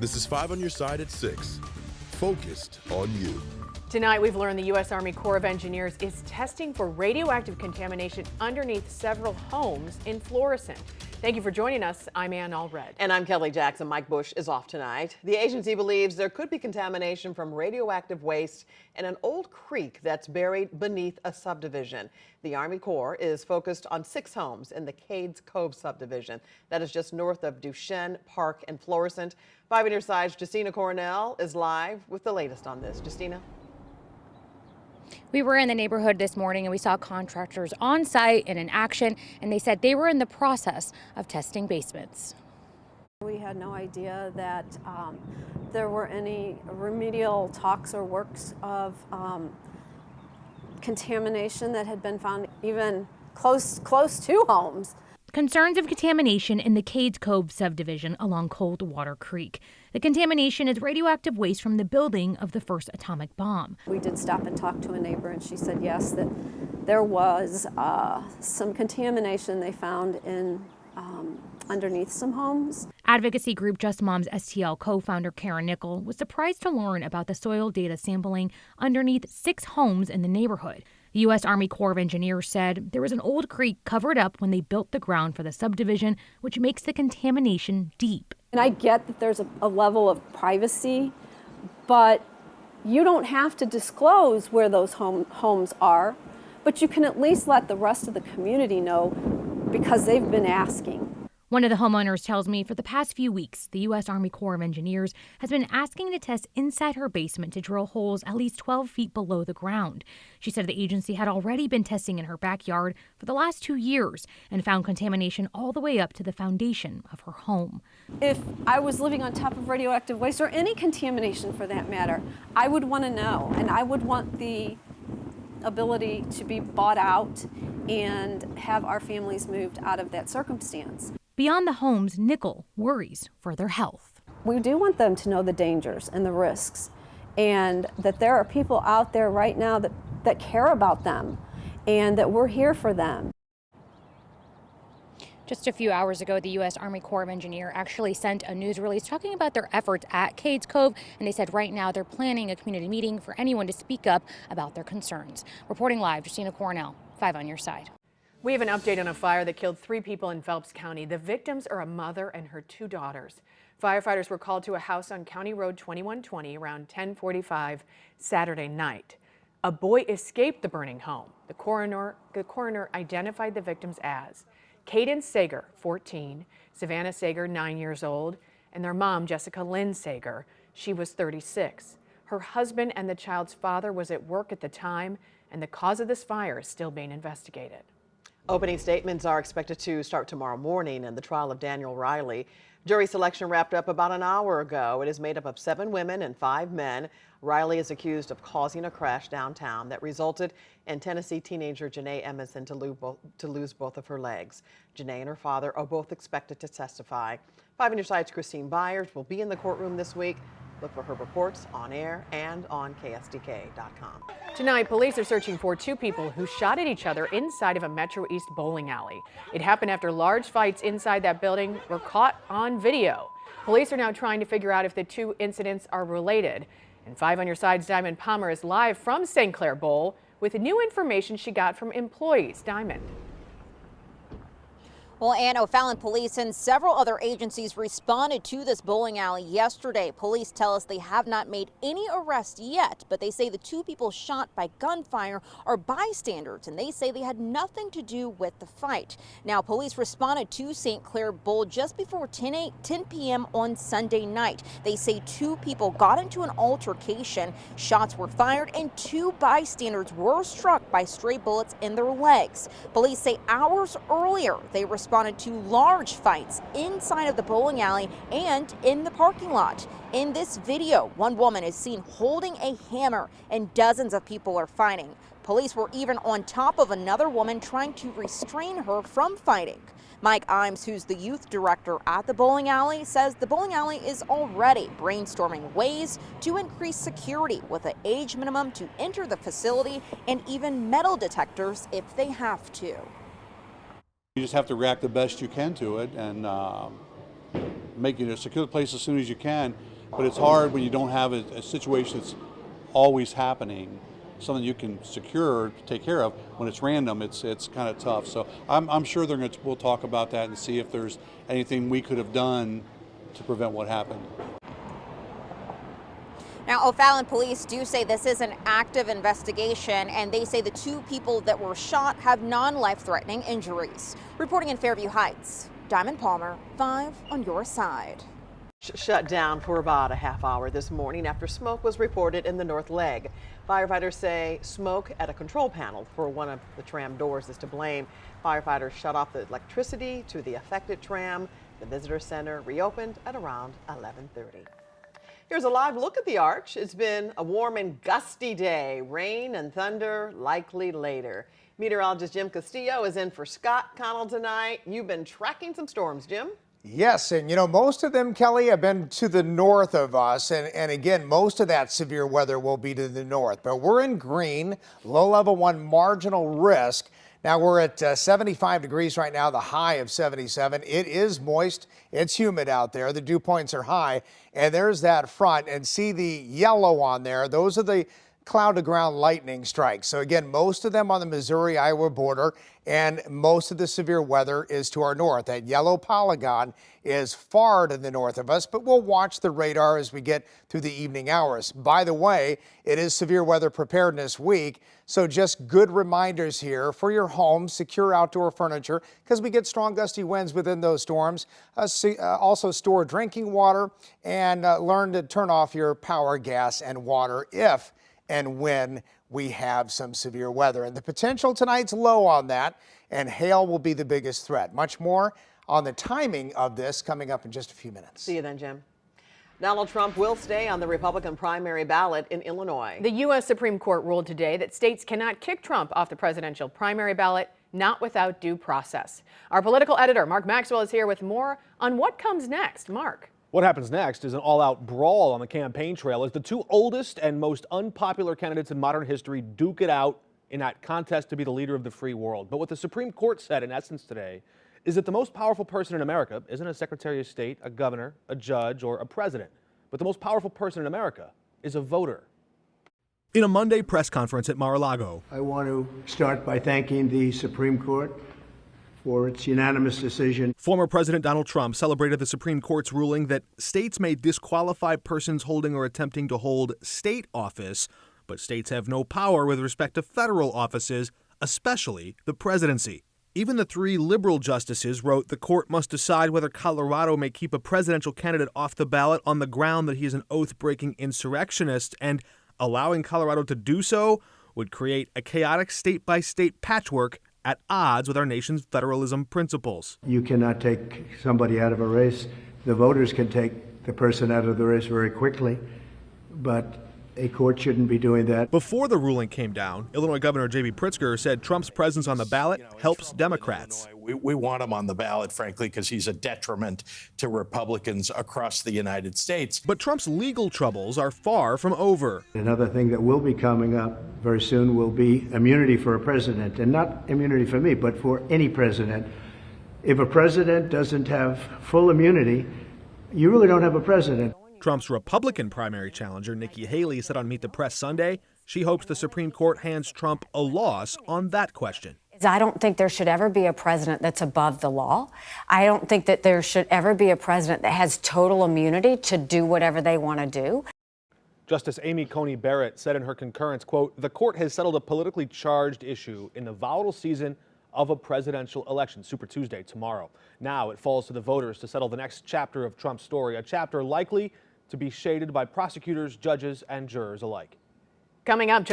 This is 5 on your side at 6. Focused on you. Tonight, we've learned the U.S. Army Corps of Engineers is testing for radioactive contamination underneath several homes in Florissant. Thank you for joining us. I'm Ann Allred. And I'm Kelly Jackson. Mike Bush is off tonight. The agency believes there could be contamination from radioactive waste in an old creek that's buried beneath a subdivision. The Army Corps is focused on 6 homes in the Cades Cove subdivision. That is just north of Duchesne Park and Florissant. 5 on your side's Justina Cornell is live with the latest on this. Justina? We were in the neighborhood this morning and we saw contractors on site and in action, and they said they were in the process of testing basements. We had no idea that there were any remedial talks or works of contamination that had been found even close to homes. Concerns of contamination in the Cades Cove subdivision along Coldwater Creek. The contamination is radioactive waste from the building of the first atomic bomb. We did stop and talk to a neighbor, and she said yes, that there was some contamination they found in underneath some homes. Advocacy group Just Moms STL co-founder Karen Nickel was surprised to learn about the soil data sampling underneath 6 homes in the neighborhood. The U.S. Army Corps of Engineers said there was an old creek covered up when they built the ground for the subdivision, which makes the contamination deep. And I get that there's a level of privacy, but you don't have to disclose where those homes are, but you can at least let the rest of the community know because they've been asking. One of the homeowners tells me for the past few weeks, the U.S. Army Corps of Engineers has been asking to test inside her basement to drill holes at least 12 feet below the ground. She said the agency had already been testing in her backyard for the last 2 years and found contamination all the way up to the foundation of her home. If I was living on top of radioactive waste or any contamination for that matter, I would want to know, and I would want the ability to be bought out and have our families moved out of that circumstance. Beyond the homes, Nickel worries for their health. We do want them to know the dangers and the risks, and that there are people out there right now that care about them and that we're here for them. Just a few hours ago, the U.S. Army Corps of Engineers actually sent a news release talking about their efforts at Cades Cove, and they said right now they're planning a community meeting for anyone to speak up about their concerns. Reporting live, Justina Cornell, 5 on your side. We have an update on a fire that killed 3 people in Phelps County. The victims are a mother and her 2 daughters. Firefighters were called to a house on County Road 2120 around 10:45 Saturday night. A boy escaped the burning home. The coroner identified the victims as Caden Sager, 14, Savannah Sager, 9 years old, and their mom, Jessica Lynn Sager. She was 36. Her husband and the child's father was at work at the time, and the cause of this fire is still being investigated. Opening statements are expected to start tomorrow morning in the trial of Daniel Riley. Jury selection wrapped up about an hour ago. It is made up of 7 women and 5 men. Riley is accused of causing a crash downtown that resulted in Tennessee teenager Janae Emerson to lose both of her legs. Janae and her father are both expected to testify. 5 on your side's Christine Byers will be in the courtroom this week. Look for her reports on air and on KSDK.com. Tonight, police are searching for 2 people who shot at each other inside of a Metro East bowling alley. It happened after large fights inside that building were caught on video. Police are now trying to figure out if the 2 incidents are related. And 5 on your side's Diamond Palmer is live from St. Clair Bowl with new information she got from employees. Diamond. Well, Ann, O'Fallon police and several other agencies responded to this bowling alley yesterday. Police tell us they have not made any arrests yet, but they say the 2 people shot by gunfire are bystanders, and they say they had nothing to do with the fight. Now, police responded to St. Clair Bowl just before 10 p.m. on Sunday night. They say 2 people got into an altercation, shots were fired, and 2 bystanders were struck by stray bullets in their legs. Police say hours earlier they responded to large fights inside of the bowling alley and in the parking lot. In this video, one woman is seen holding a hammer and dozens of people are fighting. Police were even on top of another woman trying to restrain her from fighting. Mike Imes, who's the youth director at the bowling alley, says the bowling alley is already brainstorming ways to increase security with an age minimum to enter the facility and even metal detectors if they have to. You just have to react the best you can to it and make it a secure place as soon as you can. But it's hard when you don't have a situation that's always happening, something you can secure, take care of. When it's random, it's kind of tough. So I'm sure we'll talk about that and see if there's anything we could have done to prevent what happened. Now, O'Fallon police do say this is an active investigation, and they say the 2 people that were shot have non-life-threatening injuries. Reporting in Fairview Heights, Diamond Palmer, 5 on your side. Shut down for about a half hour this morning after smoke was reported in the north leg. Firefighters say smoke at a control panel for one of the tram doors is to blame. Firefighters shut off the electricity to the affected tram. The visitor center reopened at around 11:30. Here's a live look at the arch. It's been a warm and gusty day. Rain and thunder likely later. Meteorologist Jim Castillo is in for Scott Connell tonight. You've been tracking some storms, Jim. Yes, and you know, most of them, Kelly, have been to the north of us. And again, most of that severe weather will be to the north. But we're in green, low level 1 marginal risk. Now we're at 75 degrees right now, the high of 77. It is moist. It's humid out there. The dew points are high. And there's that front. And see the yellow on there. Those are the cloud to ground lightning strikes. So again, most of them on the Missouri-Iowa border, and most of the severe weather is to our north. That yellow polygon is far to the north of us, but we'll watch the radar as we get through the evening hours. By the way, it is Severe Weather Preparedness Week, so just good reminders here for your home, secure outdoor furniture, because we get strong gusty winds within those storms. Also store drinking water and learn to turn off your power, gas, and water if and when we have some severe weather. And the potential tonight's low on that, and hail will be the biggest threat. Much more on the timing of this coming up in just a few minutes. See you then, Jim. Donald Trump will stay on the Republican primary ballot in Illinois. The U.S. Supreme Court ruled today that states cannot kick Trump off the presidential primary ballot, not without due process. Our political editor, Mark Maxwell, is here with more on what comes next. Mark. What happens next is an all-out brawl on the campaign trail as the 2 oldest and most unpopular candidates in modern history duke it out in that contest to be the leader of the free world. But what the Supreme Court said in essence today is that the most powerful person in America isn't a Secretary of State, a governor, a judge, or a president, but the most powerful person in America is a voter. In a Monday press conference at Mar-a-Lago, I want to start by thanking the Supreme Court for its unanimous decision. Former President Donald Trump celebrated the Supreme Court's ruling that states may disqualify persons holding or attempting to hold state office, but states have no power with respect to federal offices, especially the presidency. Even the 3 liberal justices wrote the court must decide whether Colorado may keep a presidential candidate off the ballot on the ground that he is an oath-breaking insurrectionist, and allowing Colorado to do so would create a chaotic state-by-state patchwork at odds with our nation's federalism principles. You cannot take somebody out of a race. The voters can take the person out of the race very quickly, but a court shouldn't be doing that. Before the ruling came down, Illinois Governor J.B. Pritzker said Trump's presence on the ballot helps Democrats. We want him on the ballot, frankly, because he's a detriment to Republicans across the United States. But Trump's legal troubles are far from over. Another thing that will be coming up very soon will be immunity for a president, and not immunity for me, but for any president. If a president doesn't have full immunity, you really don't have a president. Trump's Republican primary challenger, Nikki Haley, said on Meet the Press Sunday she hopes the Supreme Court hands Trump a loss on that question. I don't think there should ever be a president that's above the law. I don't think that there should ever be a president that has total immunity to do whatever they want to do. Justice Amy Coney Barrett said in her concurrence, quote, "The court has settled a politically charged issue in the volatile season of a presidential election, Super Tuesday tomorrow. Now it falls to the voters to settle the next chapter of Trump's story, a chapter likely to be shaded by prosecutors, judges, and jurors alike." Coming up.